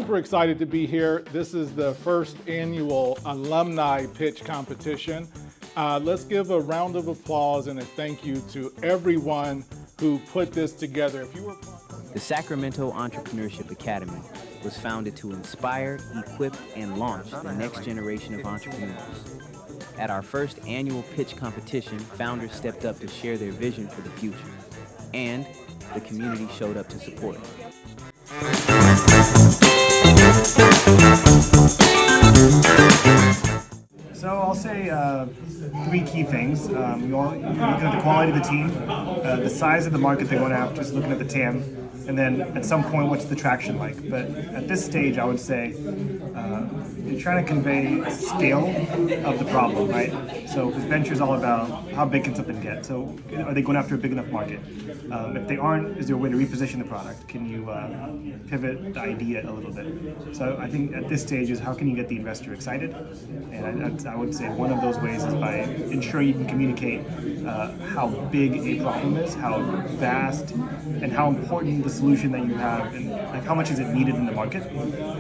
super excited to be here. This is the first annual Alumni Pitch Competition. Let's give a round of applause and a thank you to everyone who put this together. The Sacramento Entrepreneurship Academy was founded to inspire, equip, and launch the next generation of entrepreneurs. At our first annual pitch competition, founders stepped up to share their vision for the future, and the community showed up to support. So I'll say three key things. You're looking at the quality of the team, the size of the market they're going after, just looking at the TAM, and then at some point, what's the traction like? But at this stage, I would say you're trying to convey scale of the problem, right? So because venture is all about how big can something get. So are they going after a big enough market? If they aren't, is there a way to reposition the product? Can you pivot the idea a little bit? So I think at this stage is how can you get the investor excited? And I would say one of those ways is by ensuring you can communicate how big a problem is, how vast, and how important the solution that you have, and like how much is it needed in the market.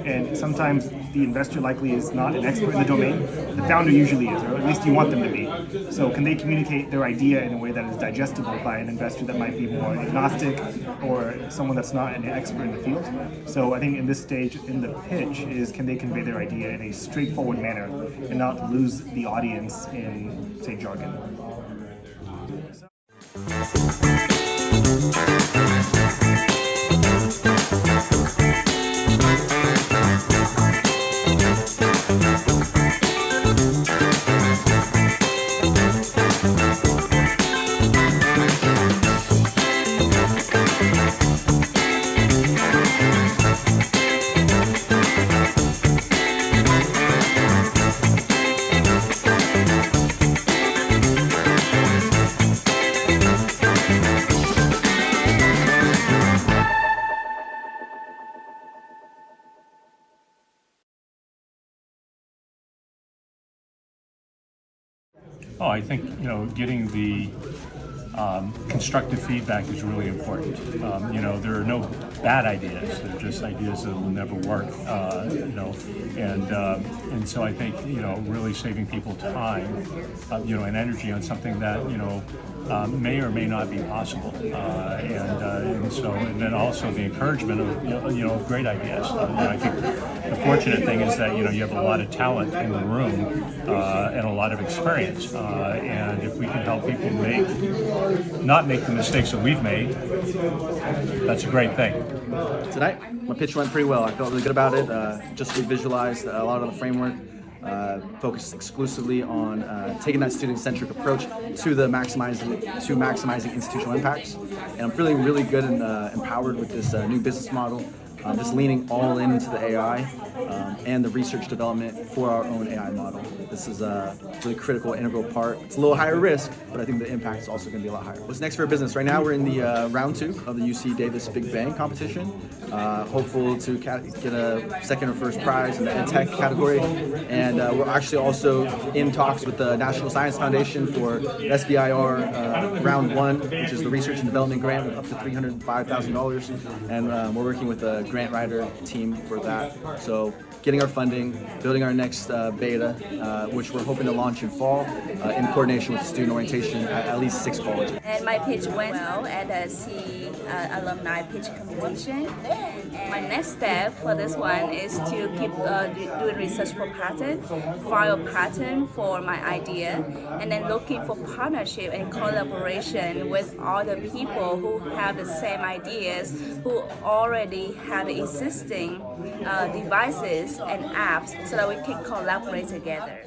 And sometimes the investor likely is not an expert in the domain. The founder usually is, or at least you want them to be. So can they communicate their idea in a way that is digestible by an investor that might be more agnostic or someone that's not an expert in the field? So I think in this stage in the pitch is can they convey their idea in a straightforward manner and not lose the audience in, say, jargon. Oh, I think, getting the constructive feedback is really important. There are no bad ideas. They're just ideas that will never work, and so I think, really saving people time, and energy on something that, may or may not be possible. And then also the encouragement of, great ideas. I think the fortunate thing is that, you have a lot of talent in the room and a lot of experience. And if we can help people not make the mistakes that we've made, that's a great thing. Tonight, my pitch went pretty well. I felt really good about it. Just visualized a lot of the framework. Focused exclusively on taking that student-centric approach to maximizing institutional impacts. And I'm feeling really good and empowered with this new business model. Just leaning all into the AI and the research development for our own AI model. This is a really critical, integral part. It's a little higher risk, but I think the impact is also going to be a lot higher. What's next for our business? Right now, we're in the round 2 of the UC Davis Big Bang competition. Hopeful to get a second or first prize in the EdTech category. And we're actually also in talks with the National Science Foundation for SBIR round 1, which is the research and development grant of up to $305,000. And we're working with a grant writer team for that. So getting our funding, building our next beta, which we're hoping to launch in fall in coordination with student orientation at least 6 colleges. And my pitch went well at the C Alumni Pitch Competition. And my next step for this one is to keep doing research for patent, file patent for my idea, and then looking for partnership and collaboration with other people who have the same ideas, who already have existing devices and apps so that we can collaborate together.